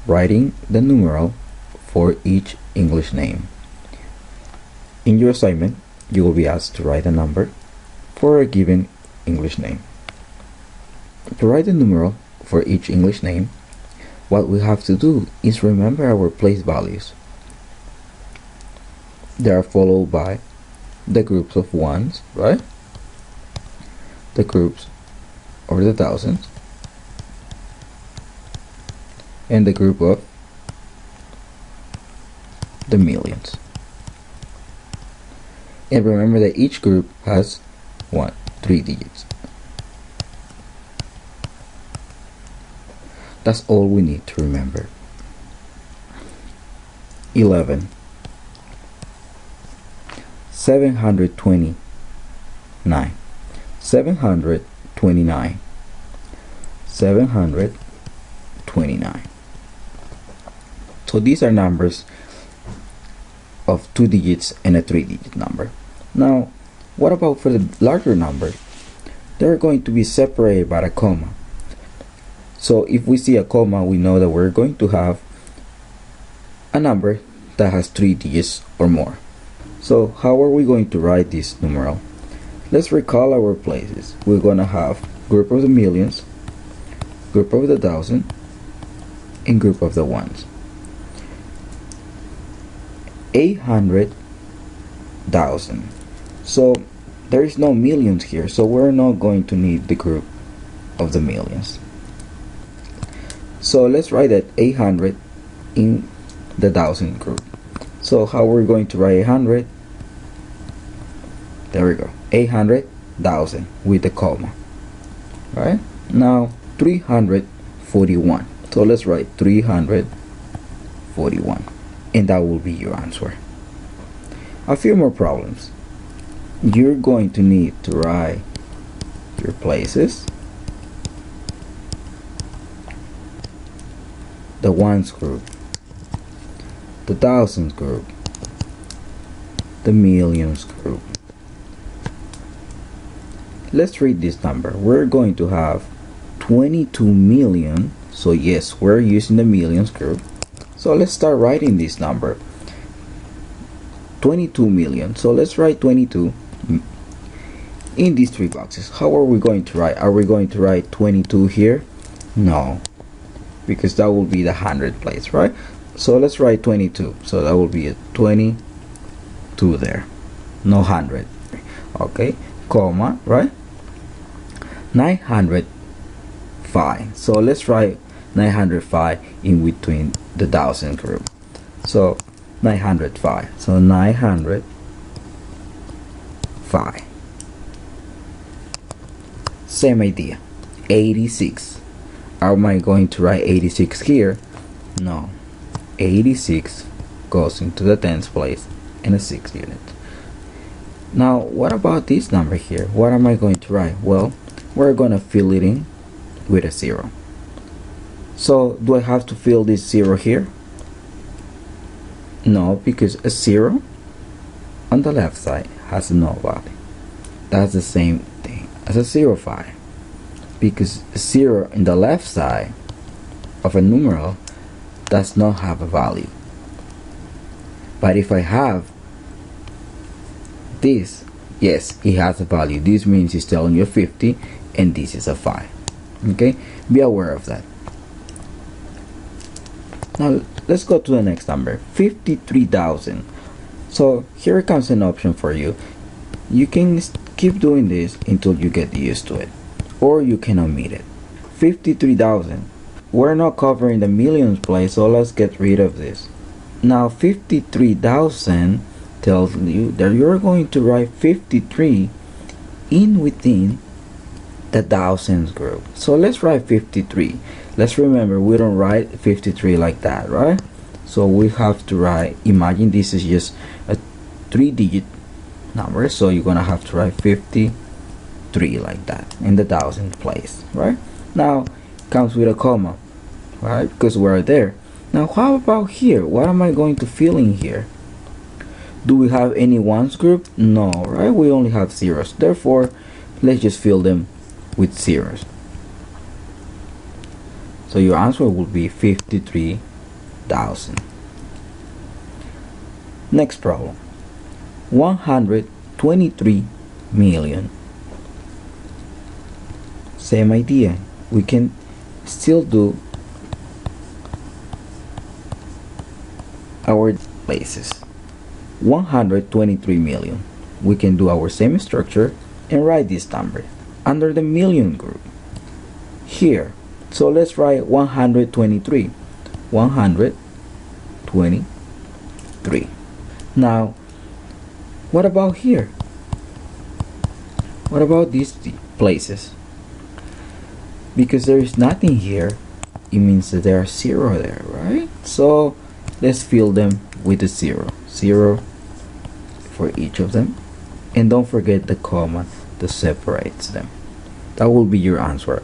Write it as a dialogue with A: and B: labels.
A: writing the numeral for each English name. In your assignment, you will be asked to write a number for a given English name. To write the numeral for each English name, what we have to do is remember our place values. They are followed by the groups of ones, right? The groups of the thousands, and the group of the millions. And remember that each group has 3 digits. That's all we need to remember. 11, 729, 729, 729. So these are numbers of 2 digits and a 3-digit number. Now, what about for the larger numbers? They're going to be separated by a comma. So if we see a comma, we know that we're going to have a number that has 3 digits or more. So how are we going to write this numeral? Let's recall our places. We're going to have group of the millions, group of the thousand, and group of the ones. 800,000. So there is no millions here, so we're not going to need the group of the millions. So let's write that 800 in the thousand group. So how we're going to write 800? There we go, 800,000 with the comma. Right? Now 341. So let's write 341, and that will be your answer. A few more problems. You're going to need to write your places, the ones group, the thousands group, the millions group. Let's read this number. We're going to have 22 million. So yes, we're using the millions group. So let's start writing this number. 22 million. So let's write 22 in these 3 boxes. How are we going to write? Are we going to write 22 here? No, because that will be the 100 place, right? So let's write 22. So that will be a 22 there, no 100. Okay, comma, right? 905. So let's write 905 in between the thousand group. So 905. So 905. Same idea. 86. Am I going to write 86 here? No. 86 goes into the tens place in a 6th unit. Now, what about this number here? What am I going to write? Well, we're going to fill it in with a 0. So, do I have to fill this 0 here? No, because a 0 on the left side has no value. That's the same thing as a 05. Because a 0 in the left side of a numeral does not have a value. But if I have this, yes, it has a value. This means it's telling you 50 and this is a 5. Okay, be aware of that. Now let's go to the next number, 53,000. So here comes an option for you. You can keep doing this until you get used to it, or you can omit it. 53,000. We're not covering the millions place, so let's get rid of this. Now 53,000 tells you that you're going to write 53 in within the thousands group. So let's write 53. Let's remember, we don't write 53 like that, right? So we have to write, imagine this is just a 3-digit number, so you're gonna have to write 53 like that in the thousandth place, right? Now comes with a comma, right? Because we're there. Now how about here? What am I going to fill in here? Do we have any ones group? No, right? We only have zeros. Therefore, let's just fill them with zeros. So your answer will be 53 23,000. Next problem. 123 million. Same idea. We can still do our places. 123 million. We can do our same structure and write this number under the million group here. So let's write 123. 123. Now, what about here? What about these places? Because there is nothing here, it means that there are 0 there, right? So let's fill them with a 0. 0 for each of them. And don't forget the comma that separates them. That will be your answer.